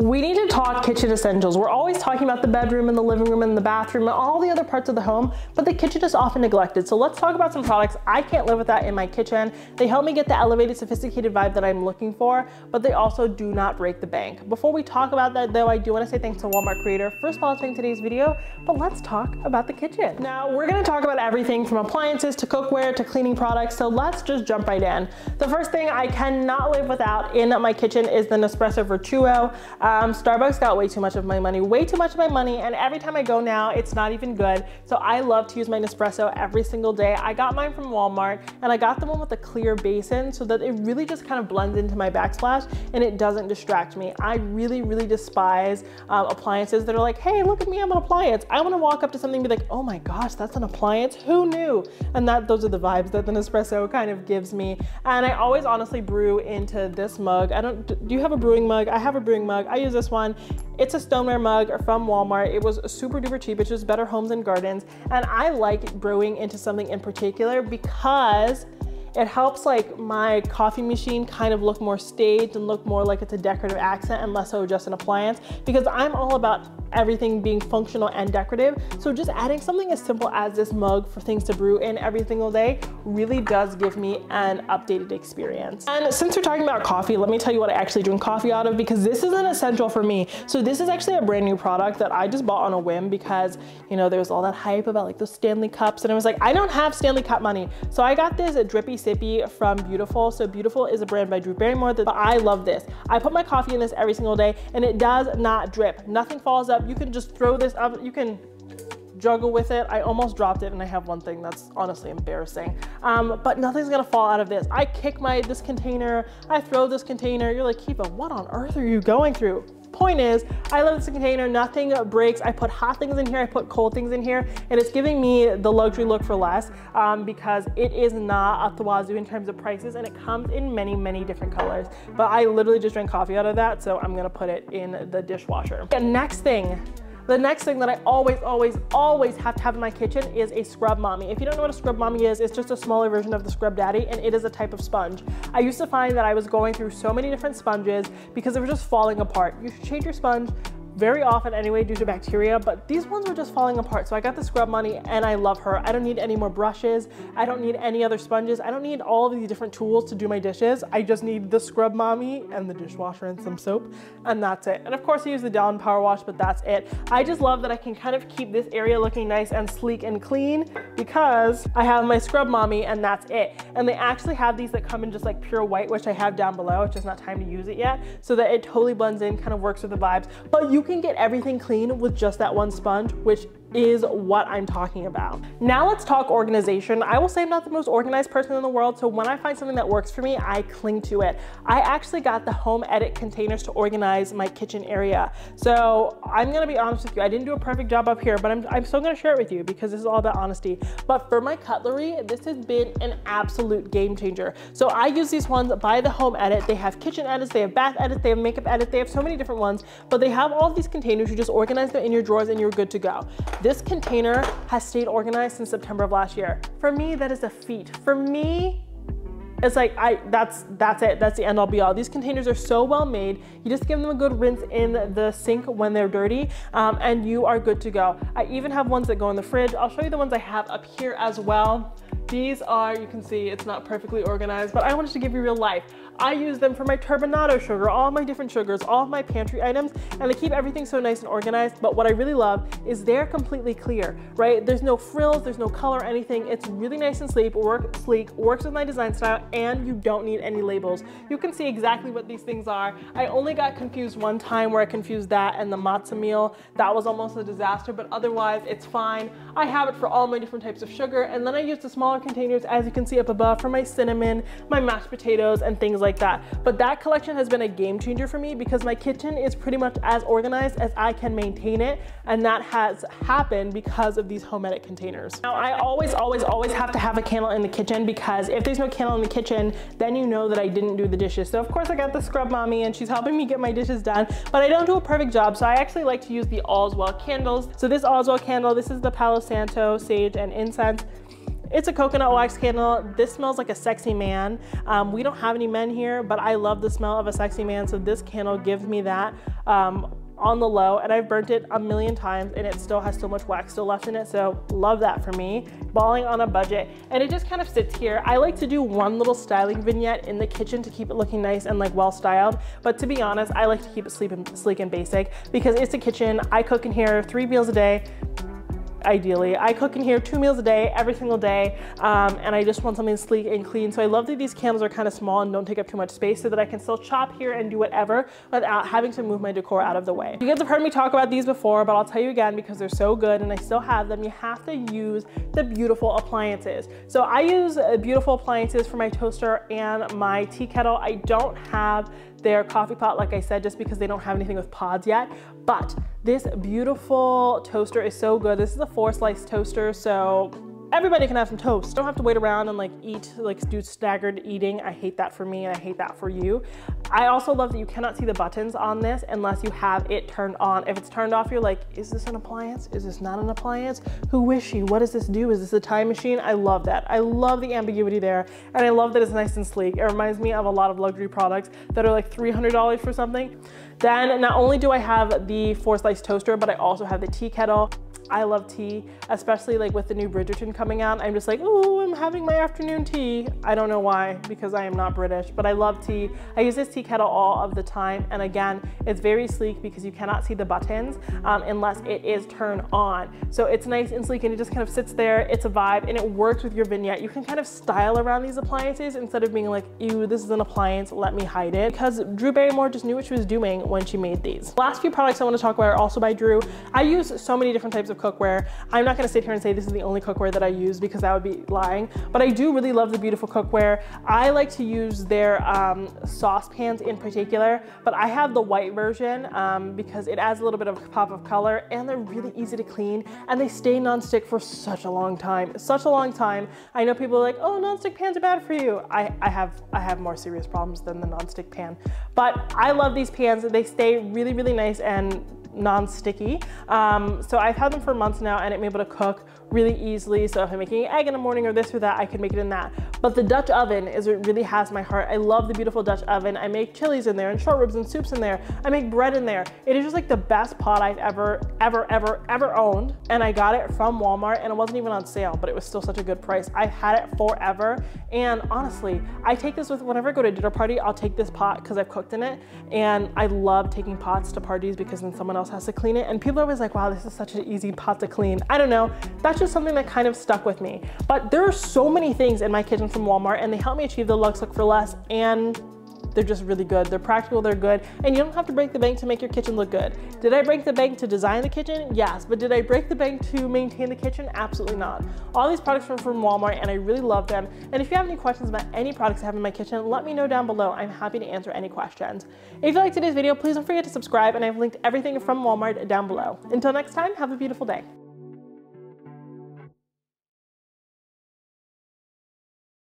We need to talk kitchen essentials. We're always talking about the bedroom and the living room and the bathroom and all the other parts of the home, but the kitchen is often neglected. So let's talk about some products I can't live without in my kitchen. They help me get the elevated, sophisticated vibe that I'm looking for, but they also do not break the bank. Before we talk about that though, I do want to say thanks to Walmart Creator for sponsoring today's video, but let's talk about the kitchen. Now we're going to talk about everything from appliances to cookware to cleaning products, so let's just jump right in. The first thing I cannot live without in my kitchen is the Nespresso Vertuo. Starbucks got way too much of my money, and every time I go now, it's not even good. So I love to use my Nespresso every single day. I got mine from Walmart, and I got the one with a clear basin so that it really just kind of blends into my backsplash and it doesn't distract me. I really, really despise appliances that are like, hey, look at me, I'm an appliance. I want to walk up to something and be like, oh my gosh, that's an appliance, who knew? And those are the vibes that the Nespresso kind of gives me. And I always honestly brew into this mug. Do you have a brewing mug? I have a brewing mug. I use this one. It's a stoneware mug from Walmart. It was super duper cheap. It's just Better Homes and Gardens. And I like brewing into something in particular because it helps like my coffee machine kind of look more staged and look more like it's a decorative accent and less so just an appliance, because I'm all about everything being functional and decorative. So just adding something as simple as this mug for things to brew in every single day really does give me an updated experience. And since we're talking about coffee, let me tell you what I actually drink coffee out of, because this is an essential for me. So this is actually a brand new product that I just bought on a whim because, you know, there was all that hype about like those Stanley cups, and I was like, I don't have Stanley cup money. So I got this Drippy Sippy from Beautiful. So Beautiful is a brand by Drew Barrymore, but I love this. I put my coffee in this every single day and it does not drip. Nothing falls up. You can just throw this up. You can juggle with it. I almost dropped it and I have one thing that's honestly embarrassing. But nothing's gonna fall out of this. I kick this container, I throw this container. You're like, Kiva, what on earth are you going through? Point is, I love this container, nothing breaks. I put hot things in here, I put cold things in here, and it's giving me the luxury look for less because it is not up the wazoo in terms of prices, and it comes in many, many different colors. But I literally just drank coffee out of that, so I'm gonna put it in the dishwasher. The next thing that I always have to have in my kitchen is a scrub mommy. If you don't know what a scrub mommy is, it's just a smaller version of the scrub daddy, and it is a type of sponge. I used to find that I was going through so many different sponges because they were just falling apart. You should change your sponge very often anyway due to bacteria, but these ones were just falling apart. So I got the scrub mommy and I love her. I don't need any more brushes. I don't need any other sponges. I don't need all of these different tools to do my dishes. I just need the scrub mommy and the dishwasher and some soap, and that's it. And of course I use the Down Power Wash, but that's it. I just love that I can kind of keep this area looking nice and sleek and clean because I have my scrub mommy and that's it. And they actually have these that come in just like pure white, which I have down below. It's just not time to use it yet, so that it totally blends in, kind of works with the vibes. But you can get everything clean with just that one sponge, which is what I'm talking about. Now let's talk organization. I will say I'm not the most organized person in the world, so when I find something that works for me, I cling to it. I actually got the Home Edit containers to organize my kitchen area. So I'm gonna be honest with you, I didn't do a perfect job up here, but I'm still gonna share it with you because this is all about honesty. But for my cutlery, this has been an absolute game changer. So I use these ones by the Home Edit. They have kitchen edits, they have bath edits, they have makeup edits, they have so many different ones, but they have all of these containers. You just organize them in your drawers and you're good to go. This container has stayed organized since September of last year. For me, that is a feat. For me, it's like, that's it. That's the end all be all. These containers are so well made. You just give them a good rinse in the sink when they're dirty, and you are good to go. I even have ones that go in the fridge. I'll show you the ones I have up here as well. These are, you can see it's not perfectly organized, but I wanted to give you real life. I use them for my turbinado sugar, all my different sugars, all of my pantry items, and they keep everything so nice and organized. But what I really love is they're completely clear, right? There's no frills, there's no color, anything. It's really nice and sleek, works with my design style, and you don't need any labels. You can see exactly what these things are. I only got confused one time where I confused that and the matzo meal. That was almost a disaster, but otherwise it's fine. I have it for all my different types of sugar, and then I use the smaller containers, as you can see up above, for my cinnamon, my mashed potatoes, and things like that. But that collection has been a game changer for me because my kitchen is pretty much as organized as I can maintain it, and that has happened because of these Home Edit containers. Now I always have to have a candle in the kitchen, because if there's no candle in the kitchen, then you know that I didn't do the dishes. So of course I got the scrub mommy and she's helping me get my dishes done, but I don't do a perfect job, so I actually like to use the All's Well candles. So this All's Well candle, this is the Palo Santo, sage, and incense. It's a coconut wax candle. This smells like a sexy man. We don't have any men here, but I love the smell of a sexy man, so this candle gives me that on the low, and I've burnt it a million times and it still has so much wax still left in it, so love that for me. Balling on a budget, and it just kind of sits here. I like to do one little styling vignette in the kitchen to keep it looking nice and like well styled, but to be honest, I like to keep it sleek and basic because it's a kitchen. I cook in here 3 meals a day. Ideally, I cook in here 2 meals a day, every single day, and I just want something sleek and clean. So I love that these candles are kind of small and don't take up too much space so that I can still chop here and do whatever without having to move my decor out of the way. You guys have heard me talk about these before, but I'll tell you again because they're so good and I still have them. You have to use the beautiful appliances. So I use beautiful appliances for my toaster and my tea kettle. I don't have their coffee pot, like I said, just because they don't have anything with pods yet, but this beautiful toaster is so good. This is a 4-slice toaster, so everybody can have some toast. Don't have to wait around and like eat, like do staggered eating. I hate that for me and I hate that for you. I also love that you cannot see the buttons on this unless you have it turned on. If it's turned off, you're like, is this an appliance? Is this not an appliance? Who wishy? What does this do? Is this a time machine? I love that. I love the ambiguity there. And I love that it's nice and sleek. It reminds me of a lot of luxury products that are like $300 for something. Then not only do I have the 4-slice toaster, but I also have the tea kettle. I love tea, especially like with the new Bridgerton coming out. I'm just like, oh, I'm having my afternoon tea. I don't know why, because I am not British, but I love tea. I use this tea kettle all of the time. And again, it's very sleek because you cannot see the buttons unless it is turned on. So it's nice and sleek and it just kind of sits there. It's a vibe and it works with your vignette. You can kind of style around these appliances instead of being like, ew, this is an appliance, let me hide it. Because Drew Barrymore just knew what she was doing when she made these. Last few products I want to talk about are also by Drew. I use so many different types of cookware. I'm not going to sit here and say this is the only cookware that I use because that would be lying, but I do really love the beautiful cookware. I like to use their saucepans in particular, but I have the white version because it adds a little bit of pop of color and they're really easy to clean and they stay non-stick for such a long time. Such a long time. I know people are like, oh, non-stick pans are bad for you. I have more serious problems than the non-stick pan, but I love these pans. They stay really, really nice and non-sticky. So I've had them for months now and I'm able to cook really easily. So if I'm making an egg in the morning or this or that, I can make it in that. But the Dutch oven is what really has my heart. I love the beautiful Dutch oven. I make chilies in there and short ribs and soups in there. I make bread in there. It is just like the best pot I've ever owned. And I got it from Walmart and it wasn't even on sale, but it was still such a good price. I've had it forever. And honestly, I take this with, whenever I go to a dinner party, I'll take this pot because I've cooked in it. And I love taking pots to parties because then someone else has to clean it. And people are always like, wow, this is such an easy pot to clean. I don't know. That's just something that kind of stuck with me. But there are so many things in my kitchen from Walmart and they help me achieve the Luxe look for less, and they're just really good. They're practical, they're good, and you don't have to break the bank to make your kitchen look good. Did I break the bank to design the kitchen? Yes, but did I break the bank to maintain the kitchen? Absolutely not. All these products are from Walmart and I really love them. And if you have any questions about any products I have in my kitchen, let me know down below. I'm happy to answer any questions. If you liked today's video, please don't forget to subscribe, and I've linked everything from Walmart down below. Until next time, have a beautiful day.